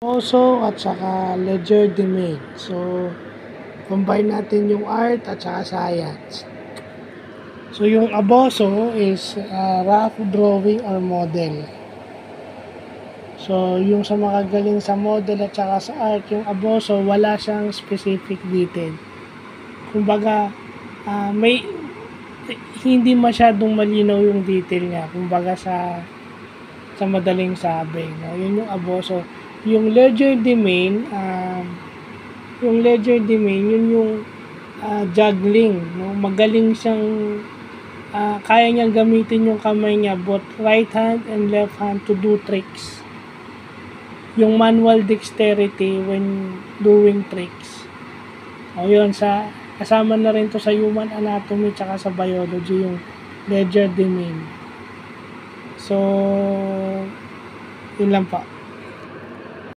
Oso at saka legerdemain. So, combine natin yung art at saka science. So, yung aboso is rough drawing or model. So, yung sa mga galing sa model at saka sa art, yung aboso, wala siyang specific detail. Kumbaga, hindi masyadong malinaw yung detail niya. Kumbaga sa madaling sabi. No? Yun yung aboso. Yung legerdemain, yun yung juggling. No? Magaling siyang kaya niyang gamitin yung kamay niya, both right hand and left hand, to do tricks. Yung manual dexterity when doing tricks. O yun, kasama na rin to sa human anatomy tsaka sa biology, yung legerdemain. So, yun lang pa.